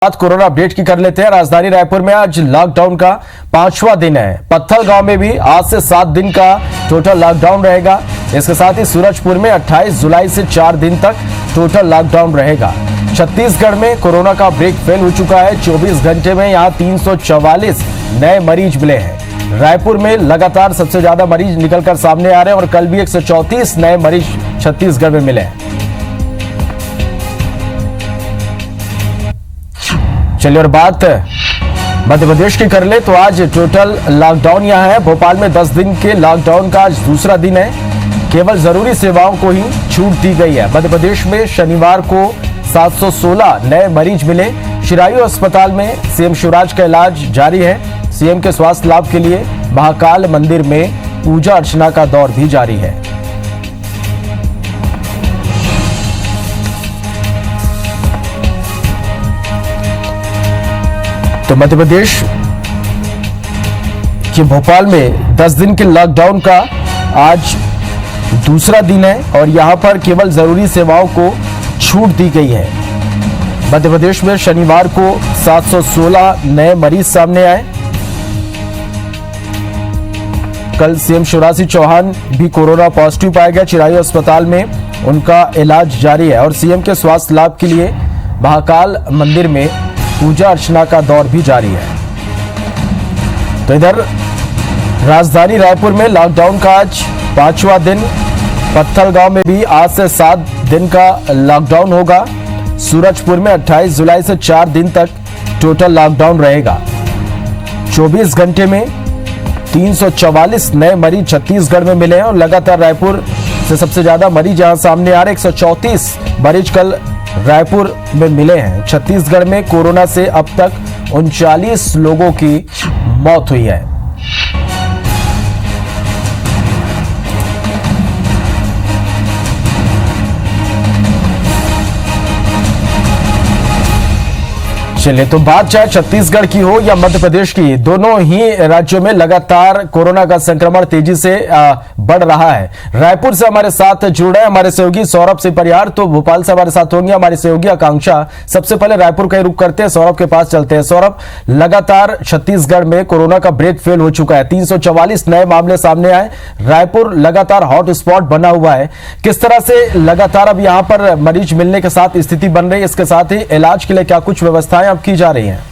बात corona update की कर लेते हैं। राजधानी रायपुर में आज लॉकडाउन का 5वां दिन है। पत्थल गांव में भी आज से 7 दिन का टोटल लॉकडाउन रहेगा। इसके साथ ही सूरजपुर में 28 जुलाई से 4 दिन तक टोटल लॉकडाउन रहेगा। छत्तीसगढ़ में कोरोना का ब्रेक फेल हो चुका है। 24 घंटे में यहां 344 नए मरीज मिले हैं। रायपुर में लगातार सबसे ज्यादा मरीज निकलकर सामने आ रहे हैं और कल भी 134 नए मरीज छत्तीसगढ़ में मिले हैं। चलिए और बात मध्य प्रदेश की कर ले तो आज टोटल लॉकडाउन यहां है। भोपाल में 10 दिन के लॉकडाउन का आज दूसरा दिन है। केवल जरूरी सेवाओं को ही छूट दी गई है। मध्य प्रदेश में शनिवार को 716 नए मरीज मिले। शिरायू अस्पताल में सीएम शिवराज का इलाज जारी है। सीएम के स्वास्थ्य लाभ के लिए महाकाल मंदिर में पूजा अर्चना का दौर भी जारी है। तो मध्य प्रदेश के भोपाल में 10 दिन के लॉकडाउन का आज दूसरा दिन है और यहां पर केवल जरूरी सेवाओं को छूट दी गई है। मध्य प्रदेश में शनिवार को 716 नए मरीज सामने आए। कल सीएम शिवराज सिंह चौहान भी कोरोना पॉजिटिव पाया गया। चिरायू अस्पताल में उनका इलाज जारी है और सीएम के स्वास्थ्य लाभ के लिए महाकाल मंदिर में पूजा अर्चना का दौर भी जारी है। तो इधर राजधानी रायपुर में लॉकडाउन का आज 5वां दिन। पत्थल गांव में भी आज से 7 दिन का लॉकडाउन होगा। सूरजपुर में 28 जुलाई से 4 दिन तक टोटल लॉकडाउन रहेगा। 24 घंटे में 344 नए मरीज छत्तीसगढ़ में मिले हैं और लगातार रायपुर से सबसे ज्यादा मरीज यहां सामने आ रहे। 134 मरीज कल रायपुर में मिले हैं। छत्तीसगढ़ में कोरोना से अब तक 39 लोगों की मौत हुई है। चलिए तो बात चाहे छत्तीसगढ़ की हो या मध्य प्रदेश की, दोनों ही राज्यों में लगातार कोरोना का संक्रमण तेजी से बढ़ रहा है। रायपुर से हमारे साथ जुड़ रहे हैं हमारे सहयोगी सौरभ से परिहार, तो भोपाल से हमारे साथ होंगे हमारी सहयोगी आकांक्षा। सबसे पहले रायपुर का ही रुख करते हैं, सौरभ के पास चलते हैं। सौरभ, लगातार छत्तीसगढ़ में कोरोना का ब्रेक फेल हो चुका है। 344 नए मामले सामने आए। रायपुर लगातार हॉट स्पॉट बना हुआ है। किस तरह से लगातार अब यहां पर मरीज मिलने के साथ स्थिति बन रही है, इसके साथ ही इलाज के लिए क्या कुछ व्यवस्थाएं अब की जा रही हैं?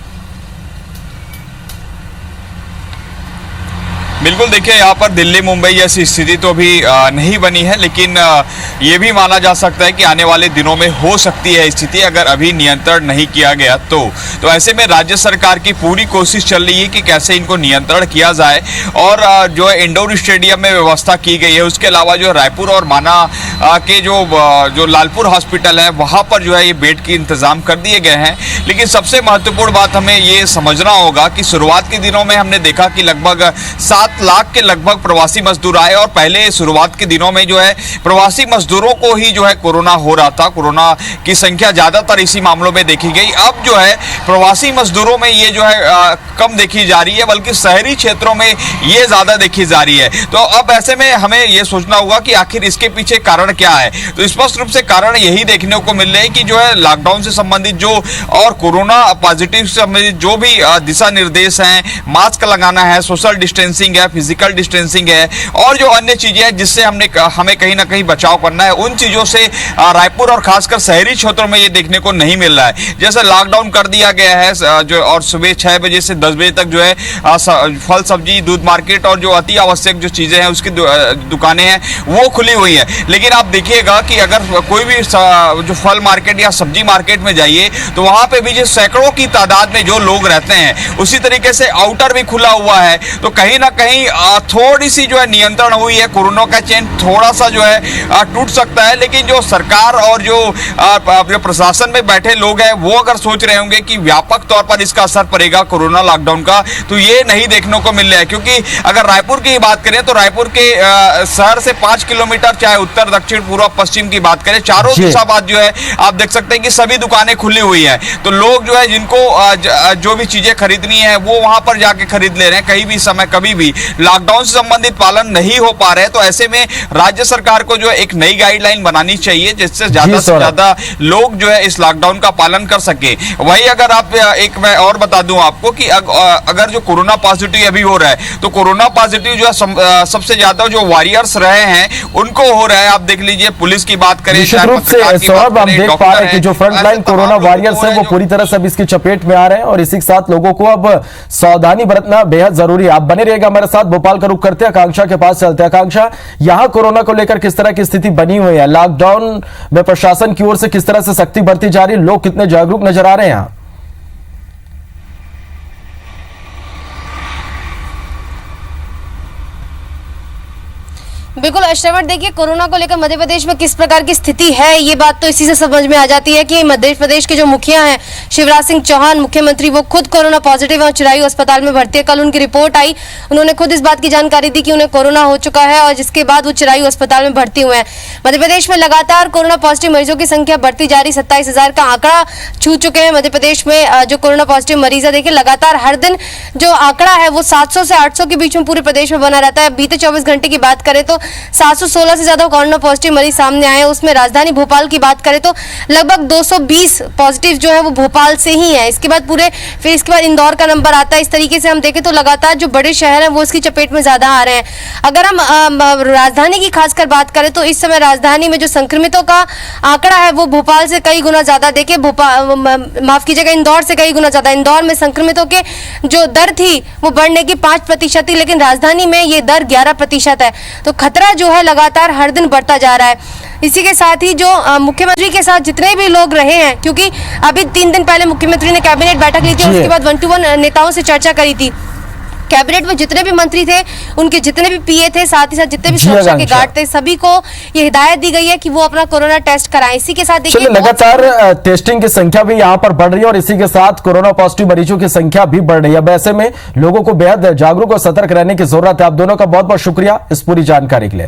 बिल्कुल, देखिए यहाँ पर दिल्ली मुंबई जैसी स्थिति तो अभी नहीं बनी है, लेकिन ये भी माना जा सकता है कि आने वाले दिनों में हो सकती है स्थिति अगर अभी नियंत्रण नहीं किया गया तो ऐसे में राज्य सरकार की पूरी कोशिश चल रही है कि कैसे इनको नियंत्रण किया जाए। और जो है इंडोर स्टेडियम में व्यवस्था की गई है। उसके अलावा जो रायपुर और माना के जो लालपुर हॉस्पिटल है वहाँ पर जो है ये बेड के इंतजाम कर दिए गए हैं। लेकिन सबसे महत्वपूर्ण बात हमें ये समझना होगा कि शुरुआत के दिनों में हमने देखा कि लगभग 7 लाख के लगभग प्रवासी मजदूर आए और पहले शुरुआत के दिनों में जो है प्रवासी मजदूरों को ही जो है कोरोना हो रहा था। कोरोना की संख्या ज्यादातर इसी मामलों में देखी गई। अब जो है प्रवासी मजदूरों में ये जो है कम देखी जा रही है, बल्कि शहरी क्षेत्रों में ये ज्यादा देखी जा रही है। तो अब ऐसे में हमें ये सोचना होगा कि आखिर इसके पीछे कारण क्या है। तो स्पष्ट रूप से कारण यही देखने को मिल रहे हैं कि जो है लॉकडाउन से संबंधित जो और कोरोना पॉजिटिव से संबंधित जो भी दिशा निर्देश हैं, मास्क लगाना है, सोशल डिस्टेंसिंग है, फिजिकल डिस्टेंसिंग है और जो अन्य चीजें हैं जिससे हमें कहीं ना कहीं बचाव करना है, उन चीजों से रायपुर और खासकर शहरी क्षेत्रों में ये देखने को नहीं मिल रहा है। जैसे लॉकडाउन कर दिया गया है जो और सुबह 6 बजे से 10 बजे तक जो है फल सब्जी दूध मार्केट और जो अति आवश्यक जो चीजें हैं उसकी दुकानें हैं वो खुली हुई है। लेकिन आप देखिएगा कि अगर कोई भी जो फल मार्केट या सब्जी मार्केट में जाइए तो वहां पे भी जो सैकड़ों की तादाद में जो लोग रहते हैं, उसी तरीके से आउटर भी खुला हुआ है। तो कहीं ना कहीं थोड़ी सी जो है नियंत्रण हुई है। कोरोना का चेन थोड़ा सा जो है टूट सकता है। लेकिन जो सरकार और जो प्रशासन में बैठे लोग हैं वो अगर सोच रहे होंगे कि व्यापक तौर पर इसका असर पड़ेगा कोरोना लॉकडाउन का, तो ये नहीं देखने को मिल रहा है। क्योंकि अगर रायपुर की बात करें तो रायपुर के शहर से 5 किलोमीटर, चाहे उत्तर दक्षिण पूर्व पश्चिम की बात करें, चारों दिशा बात जो है आप देख सकते हैं कि सभी दुकानें खुली हुई है। तो लोग जो है जिनको जो भी चीजें खरीदनी है वो वहां पर जाके खरीद ले रहे हैं, कहीं भी समय कभी भी। लॉकडाउन से संबंधित पालन नहीं हो पा रहे हैं, तो ऐसे में राज्य सरकार को जो एक नई गाइडलाइन बनानी चाहिए जिससे ज्यादा से ज्यादा लोग जो है इस लॉकडाउन का पालन कर सके। वहीं अगर आप एक मैं और बता दूं आपको कि अगर जो कोरोना पॉजिटिव अभी हो रहा है तो कोरोना पॉजिटिव जो है सबसे ज्यादा जो वॉरियर्स रहे हैं उनको हो रहा है। आप देख लीजिए, पुलिस की बात करें, निश्चित रूप से सौरभ हम देख पा रहे हैं कि जो फ्रंटलाइन कोरोना वॉरियर्स हैं वो पूरी तरह से अब इसकी चपेट में आ रहे हैं और इसी के साथ लोगों को अब सावधानी बरतना बेहद जरूरी है। आप बने रहिएगा हमारे साथ। भोपाल का रुख करते हैं, आकांक्षा के पास चलते हैं। आकांक्षा, यहां कोरोना को लेकर किस तरह की स्थिति बनी हुई है? लॉकडाउन में प्रशासन की ओर से किस तरह से सख्ती बरती जा रही है? लोग कितने जागरूक नजर आ रहे हैं यहां? बिल्कुल श्रवण, देखिए कोरोना को लेकर मध्य प्रदेश में किस प्रकार की स्थिति है ये बात तो इसी से समझ में आ जाती है कि मध्य प्रदेश के जो मुखिया हैं शिवराज सिंह चौहान मुख्यमंत्री, वो खुद कोरोना पॉजिटिव है और चिरायू अस्पताल में भर्ती है। कल उनकी रिपोर्ट आई, उन्होंने खुद इस बात की जानकारी दी कि उन्हें कोरोना हो चुका है और जिसके बाद वो चिरायू अस्पताल में भर्ती हुए हैं। मध्य प्रदेश में लगातार कोरोना पॉजिटिव मरीजों की संख्या बढ़ती जा रही, 27,000 का आंकड़ा छू चुके हैं मध्य प्रदेश में जो कोरोना पॉजिटिव मरीज है। देखिए लगातार हर दिन जो आंकड़ा है वो 700 से 800 के बीच में पूरे प्रदेश में बना रहता है। बीते 24 घंटे की बात करें तो 716 से ज्यादा कोरोना पॉजिटिव मरीज सामने आए हैं। उसमें राजधानी भोपाल की बात करें तो लगभग 220 पॉजिटिव जो है वो भोपाल से ही है। इसके बाद फिर इसके बाद इंदौर का नंबर आता है। इस तरीके से हम देखें तो लगातार जो बड़े शहर हैं वो इसकी चपेट में ज्यादा आ रहे हैं। अगर हम राजधानी की खासकर बात करें तो इस समय राजधानी में जो संक्रमितों का आंकड़ा है वो भोपाल से कई गुना ज्यादा, देखिए माफ कीजिएगा, इंदौर से कई गुना ज्यादा। इंदौर में संक्रमितों के जो दर थी वो बढ़ने की 5% थी, लेकिन राजधानी में ये दर 11% है। तो खतरा जो है लगातार हर दिन बढ़ता जा रहा है। इसी के साथ ही जो मुख्यमंत्री के साथ जितने भी लोग रहे हैं, क्योंकि अभी 3 दिन पहले मुख्यमंत्री ने कैबिनेट बैठक ली थी, उसके बाद 1-to-1 नेताओं से चर्चा करी थी। कैबिनेट में जितने भी मंत्री थे, उनके जितने भी पीए थे, साथ ही साथ जितने भी सुरक्षा के गार्ड थे, सभी को ये हिदायत दी गई है कि वो अपना कोरोना टेस्ट कराएं। इसी के साथ देखिए लगातार टेस्टिंग की संख्या भी यहां पर बढ़ रही है और इसी के साथ कोरोना पॉजिटिव मरीजों की संख्या भी बढ़ रही है। अब ऐसे में लोगों को बेहद जागरूक और सतर्क रहने की जरूरत है। आप दोनों का बहुत बहुत शुक्रिया इस पूरी जानकारी के लिए।